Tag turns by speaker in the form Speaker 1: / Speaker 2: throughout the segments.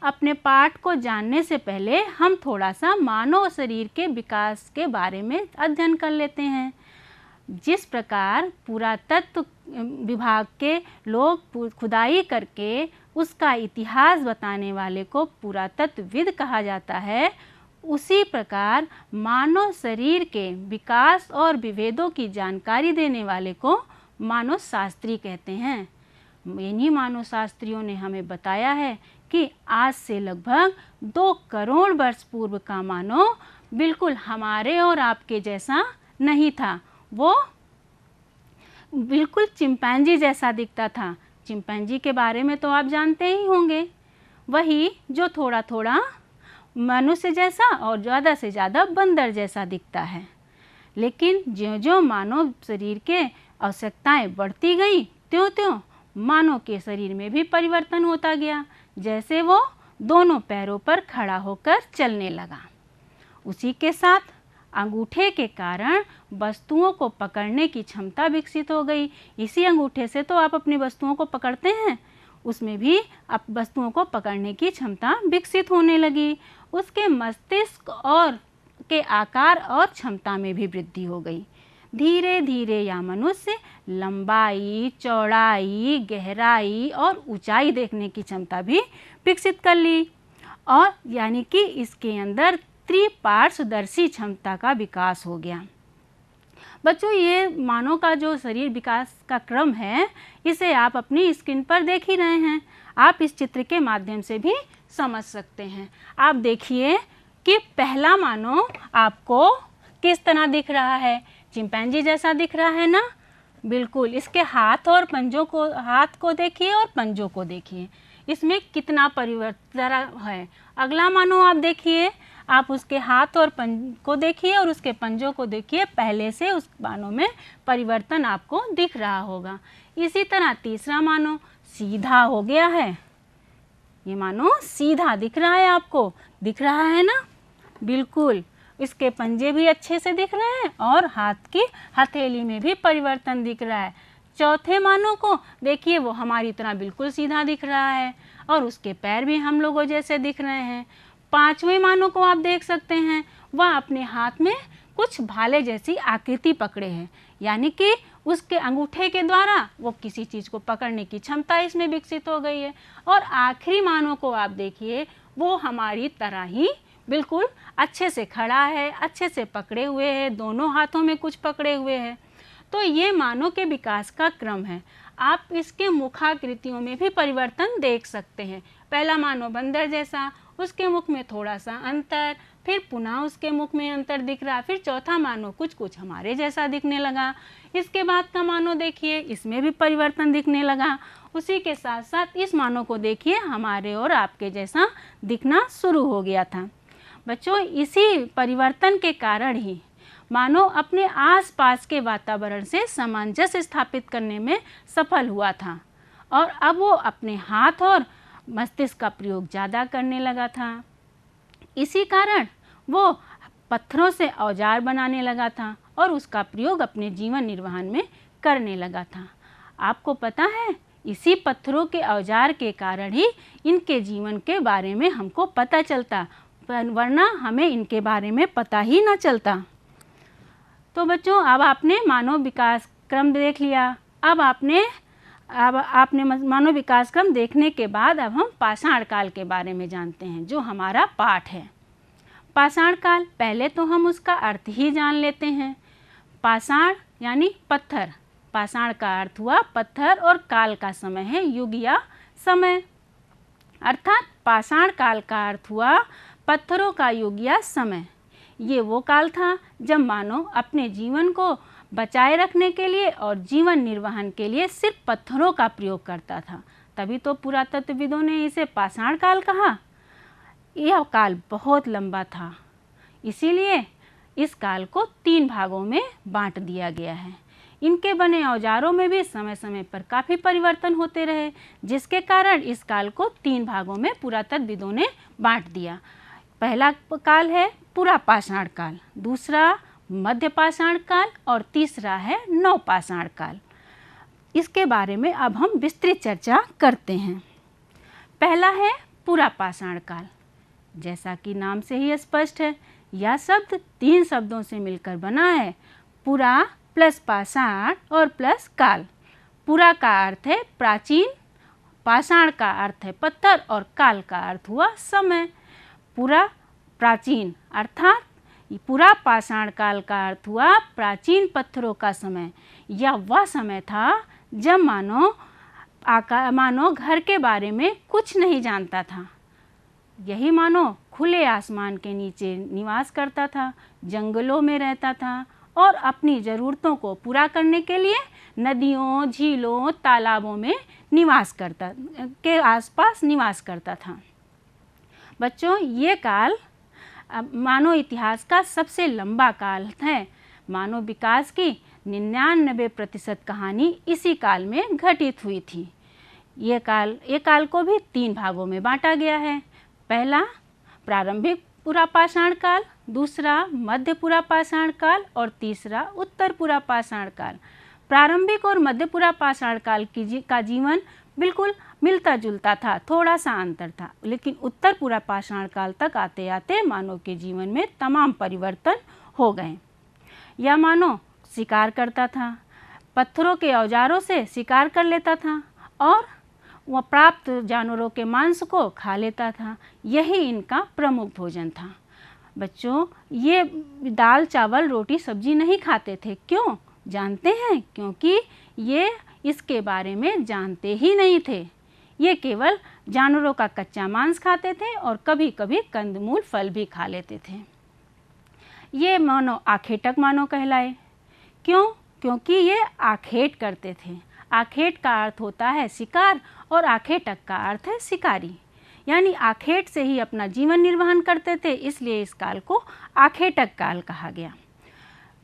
Speaker 1: अपने पाठ को जानने से पहले हम थोड़ा सा मानव शरीर के विकास के बारे में अध्ययन कर लेते हैं। जिस प्रकार पुरातत्व विभाग के लोग खुदाई करके उसका इतिहास बताने वाले को पुरातत्वविद कहा जाता है, उसी प्रकार मानव शरीर के विकास और विभेदों की जानकारी देने वाले को मानव शास्त्री कहते हैं। इन्हीं मानव शास्त्रियों ने हमें बताया है कि आज से लगभग 2 करोड़ वर्ष पूर्व का मानव बिल्कुल हमारे और आपके जैसा नहीं था। वो बिल्कुल चिंपैंजी जैसा दिखता था। चिंपैंजी के बारे में तो आप जानते ही होंगे, वही जो थोड़ा थोड़ा मनुष्य जैसा और ज़्यादा से ज़्यादा बंदर जैसा दिखता है। लेकिन ज्यों-ज्यों मानव शरीर के आवश्यकताएं बढ़ती गई, त्यों-त्यों मानव के शरीर में भी परिवर्तन होता गया, जैसे वो दोनों पैरों पर खड़ा होकर चलने लगा। उसी के साथ अंगूठे के कारण वस्तुओं को पकड़ने की क्षमता विकसित हो गई। इसी अंगूठे से तो आप अपनी वस्तुओं को पकड़ते हैं, उसमें भी अब वस्तुओं को पकड़ने की क्षमता विकसित होने लगी। उसके मस्तिष्क और के आकार और क्षमता में भी वृद्धि हो गई। धीरे धीरे यह मनुष्य लंबाई, चौड़ाई, गहराई और ऊंचाई देखने की क्षमता भी विकसित कर ली, और यानी कि इसके अंदर त्रिपार्श्वदर्शी क्षमता का विकास हो गया। बच्चों, ये मानव का जो शरीर विकास का क्रम है, इसे आप अपनी स्क्रीन पर देख ही रहे हैं। आप इस चित्र के माध्यम से भी समझ सकते हैं। आप देखिए कि पहला मानव आपको किस तरह दिख रहा है? चिंपैंजी जैसा दिख रहा है ना? बिल्कुल। इसके हाथ और पंजों को, हाथ को देखिए और पंजों को देखिए, इसमें कितना परिवर्तन है। अगला मानव आप देखिए, आप उसके हाथ और पंज को देखिए और उसके पंजों को देखिए, पहले से उस मानव में परिवर्तन आपको दिख रहा होगा। इसी तरह तीसरा मानव सीधा हो गया है। ये मानव सीधा दिख रहा है, आपको दिख रहा है ना? बिल्कुल। इसके पंजे भी अच्छे से दिख रहे हैं और हाथ की हथेली में भी परिवर्तन दिख रहा है। चौथे मानव को देखिए, वो हमारी तरह बिल्कुल सीधा दिख रहा है और उसके पैर भी हम लोगों जैसे दिख रहे हैं। पांचवें मानव को आप देख सकते हैं, वह अपने हाथ में कुछ भाले जैसी आकृति पकड़े हैं, यानी कि उसके अंगूठे के द्वारा वो किसी चीज़ को पकड़ने की क्षमता इसमें विकसित हो गई है। और आखिरी मानव को आप देखिए, वो हमारी तरह ही बिल्कुल अच्छे से खड़ा है, अच्छे से पकड़े हुए है, दोनों हाथों में कुछ पकड़े हुए है। तो ये मानव के विकास का क्रम है। आप इसके मुखाकृतियों में भी परिवर्तन देख सकते हैं। पहला मानव बंदर जैसा, उसके मुख में थोड़ा सा अंतर, फिर पुनः उसके मुख में अंतर दिख रहा, फिर चौथा मानव कुछ कुछ हमारे जैसा दिखने लगा। इसके बाद का मानव देखिए, इसमें भी परिवर्तन दिखने लगा। उसी के साथ साथ इस मानव को देखिए, हमारे और आपके जैसा दिखना शुरू हो गया था। बच्चों, इसी परिवर्तन के कारण ही मानव अपने आसपास के वातावरण से सामंजस्य स्थापित करने में सफल हुआ था, और अब वो अपने हाथ और मस्तिष्क का प्रयोग ज़्यादा करने लगा था। इसी कारण वो पत्थरों से औजार बनाने लगा था और उसका प्रयोग अपने जीवन निर्वहन में करने लगा था। आपको पता है, इसी पत्थरों के औजार के कारण ही इनके जीवन के बारे में हमको पता चलता, वरना हमें इनके बारे में पता ही ना चलता। तो बच्चों, अब आपने मानव विकास क्रम देख लिया। अब आपने मानव विकास क्रम देखने के बाद अब हम पाषाण काल के बारे में जानते हैं, जो हमारा पाठ है। पाषाण काल, पहले तो हम उसका अर्थ ही जान लेते हैं। पाषाण यानी पत्थर। पाषाण का अर्थ हुआ पत्थर और काल का समय है युग या समय, अर्थात पाषाण काल का अर्थ हुआ पत्थरों का युग या समय। ये वो काल था जब मानव अपने जीवन को बचाए रखने के लिए और जीवन निर्वहन के लिए सिर्फ पत्थरों का प्रयोग करता था। तभी तो पुरातत्वविदों ने इसे पाषाण काल कहा। यह काल बहुत लंबा था, इसीलिए इस काल को 3 भागों में बांट दिया गया है। इनके बने औजारों में भी समय समय पर काफ़ी परिवर्तन होते रहे, जिसके कारण इस काल को 3 भागों में पुरातत्वविदों ने बांट दिया। पहला काल है पूरा पाषाण काल, दूसरा मध्य पाषाण काल और तीसरा है नवपाषाण काल। इसके बारे में अब हम विस्तृत चर्चा करते हैं। पहला है पूरा पाषाण काल। जैसा कि नाम से ही स्पष्ट है, यह शब्द 3 शब्दों से मिलकर बना है, पुरा प्लस पाषाण और प्लस काल। पुरा का अर्थ है प्राचीन, पाषाण का अर्थ है पत्थर और काल का अर्थ हुआ समय। पुरा प्राचीन अर्थात पुरा पाषाण काल का अर्थ हुआ प्राचीन पत्थरों का समय। यह वह समय था जब मानो घर के बारे में कुछ नहीं जानता था। यही मानो खुले आसमान के नीचे निवास करता था, जंगलों में रहता था और अपनी ज़रूरतों को पूरा करने के लिए नदियों, झीलों, तालाबों में आसपास निवास करता था। बच्चों, ये काल मानव इतिहास का सबसे लंबा काल है। मानव विकास की 99% कहानी इसी काल में घटित हुई थी। ये काल को भी 3 भागों में बांटा गया है। पहला प्रारंभिक पुरा पाषाण काल, दूसरा मध्य पुरा पाषाण काल और तीसरा उत्तर पुरा पाषाण काल। प्रारंभिक और मध्य पुरा पाषाण काल का जीवन बिल्कुल मिलता जुलता था, थोड़ा सा अंतर था, लेकिन उत्तर पुरा पाषाण काल तक आते आते मानव के जीवन में तमाम परिवर्तन हो गए। यह मानव शिकार करता था, पत्थरों के औजारों से शिकार कर लेता था और वह प्राप्त जानवरों के मांस को खा लेता था। यही इनका प्रमुख भोजन था। बच्चों, ये दाल चावल रोटी सब्जी नहीं खाते थे। क्यों जानते हैं? क्योंकि ये इसके बारे में जानते ही नहीं थे। ये केवल जानवरों का कच्चा मांस खाते थे और कभी कभी कंदमूल फल भी खा लेते थे। ये मानव आखेटक मानव कहलाए। क्यों? क्योंकि ये आखेट करते थे। आखेट का अर्थ होता है शिकार और आखेटक का अर्थ है शिकारी, यानी आखेट से ही अपना जीवन निर्वहन करते थे, इसलिए इस काल को आखेटक काल कहा गया।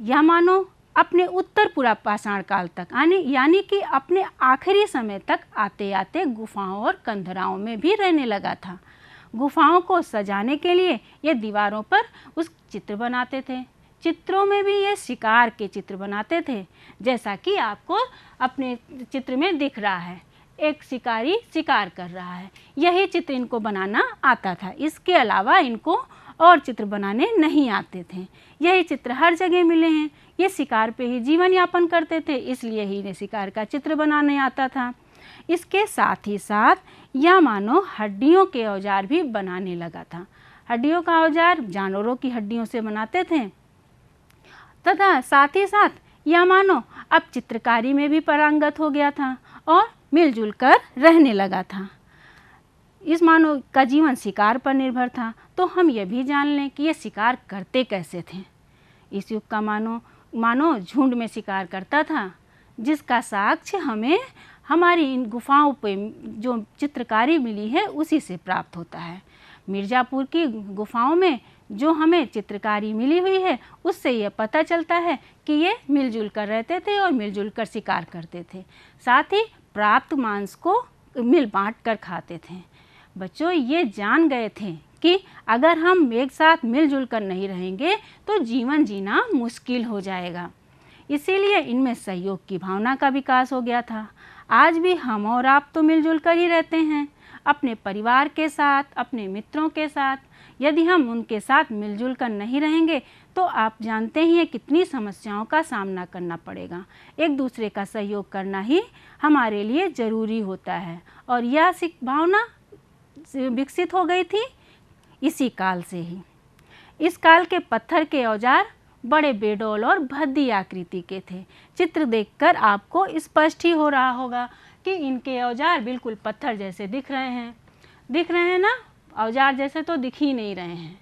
Speaker 1: यह मानव अपने उत्तर पुरा पाषाण काल तक यानी कि अपने आखिरी समय तक आते आते गुफाओं और कंदराओं में भी रहने लगा था। गुफाओं को सजाने के लिए ये दीवारों पर उस चित्र बनाते थे। चित्रों में भी ये शिकार के चित्र बनाते थे, जैसा कि आपको अपने चित्र में दिख रहा है। एक शिकारी शिकार कर रहा है, यही चित्र इनको बनाना आता था। इसके अलावा इनको और चित्र बनाने नहीं आते थे। यही चित्र हर जगह मिले हैं। ये शिकार पे ही जीवन यापन करते थे, इसलिए ही इन्हें शिकार का चित्र बनाने आता था। इसके साथ ही साथ यह मानो हड्डियों के औजार भी बनाने लगा था। हड्डियों का औजार जानवरों की हड्डियों से बनाते थे तथा साथ ही साथ यह मानो अब चित्रकारी में भी पारंगत हो गया था और मिलजुल कर रहने लगा था। इस मानव का जीवन शिकार पर निर्भर था। तो हम यह भी जान लें कि ये शिकार करते कैसे थे। इस युग का मानव झुंड में शिकार करता था, जिसका साक्ष्य हमें हमारी इन गुफाओं पे जो चित्रकारी मिली है उसी से प्राप्त होता है। मिर्ज़ापुर की गुफाओं में जो हमें चित्रकारी मिली हुई है उससे यह पता चलता है कि ये मिलजुल कर रहते थे और मिलजुल कर शिकार करते थे, साथ ही प्राप्त मांस को मिल बांट कर खाते थे। बच्चों, ये जान गए थे कि अगर हम एक साथ मिलजुल कर नहीं रहेंगे तो जीवन जीना मुश्किल हो जाएगा। इसीलिए इनमें सहयोग की भावना का विकास हो गया था। आज भी हम और आप तो मिलजुल कर ही रहते हैं, अपने परिवार के साथ, अपने मित्रों के साथ। यदि हम उनके साथ मिलजुल कर नहीं रहेंगे तो आप जानते ही हैं कितनी समस्याओं का सामना करना पड़ेगा। एक दूसरे का सहयोग करना ही हमारे लिए ज़रूरी होता है और यह भावना विकसित हो गई थी इसी काल से ही। इस काल के पत्थर के औजार बड़े बेडौल और भद्दी आकृति के थे। चित्र देखकर आपको स्पष्ट ही हो रहा होगा कि इनके औजार बिल्कुल पत्थर जैसे दिख रहे हैं ना। औजार जैसे तो दिख ही नहीं रहे हैं,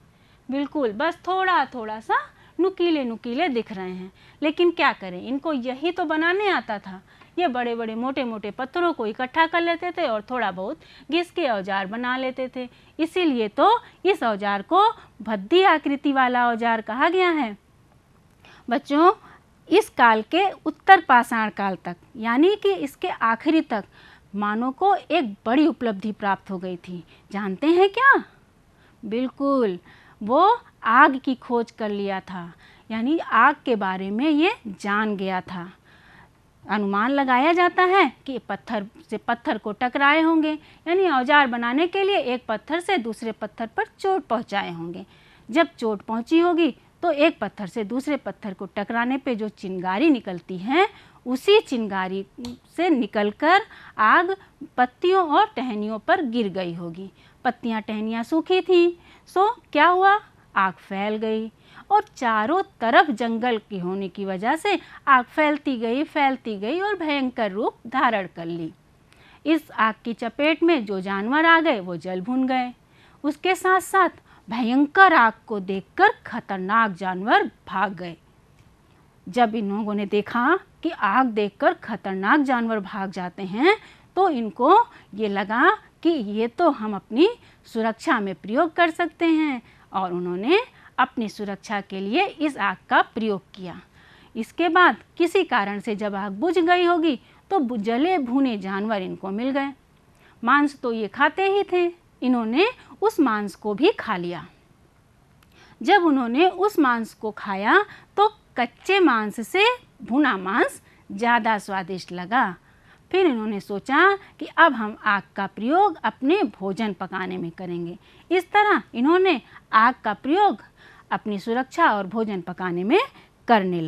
Speaker 1: बिल्कुल बस थोड़ा थोड़ा सा नुकीले दिख रहे हैं। लेकिन क्या करें, इनको यही तो बनाने आता था। ये बड़े बड़े मोटे मोटे पत्थरों को इकट्ठा कर लेते थे और थोड़ा बहुत घिस के औजार बना लेते थे। इसीलिए तो इस औजार को भद्दी आकृति वाला औजार कहा गया है। बच्चों, इस काल के उत्तर पाषाण काल तक यानी कि इसके आखिरी तक मानव को एक बड़ी उपलब्धि प्राप्त हो गई थी। जानते हैं क्या? बिल्कुल, वो आग की खोज कर लिया था, यानी आग के बारे में ये जान गया था। अनुमान लगाया जाता है कि पत्थर से पत्थर को टकराए होंगे, यानी औजार बनाने के लिए एक पत्थर से दूसरे पत्थर पर चोट पहुंचाए होंगे। जब चोट पहुंची होगी तो एक पत्थर से दूसरे पत्थर को टकराने पे जो चिंगारी निकलती है, उसी चिंगारी से निकलकर आग पत्तियों और टहनियों पर गिर गई होगी। पत्तियां टहनियां सूखी थीं, सो क्या हुआ, आग फैल गई और चारों तरफ जंगल के होने की वजह से आग फैलती गई और भयंकर रूप धारण कर ली। इस आग की चपेट में जो जानवर आ गए वो जल भुन गए। उसके साथ साथ भयंकर आग को देखकर खतरनाक जानवर भाग गए। जब इन लोगों ने देखा कि आग देखकर खतरनाक जानवर भाग जाते हैं तो इनको ये लगा कि ये तो हम अपनी सुरक्षा में प्रयोग कर सकते हैं, और उन्होंने अपनी सुरक्षा के लिए इस आग का प्रयोग किया। इसके बाद किसी कारण से जब आग बुझ गई होगी तो जले भुने जानवर इनको मिल गए। मांस तो ये खाते ही थे, इन्होंने उस मांस को भी खा लिया। जब उन्होंने उस मांस को खाया तो कच्चे मांस से भुना मांस ज़्यादा स्वादिष्ट लगा। फिर इन्होंने सोचा कि अब हम आग का प्रयोग अपने भोजन पकाने में करेंगे। इस तरह इन्होंने आग का प्रयोग अपनी सुरक्षा और भोजन पकाने में करने लगे।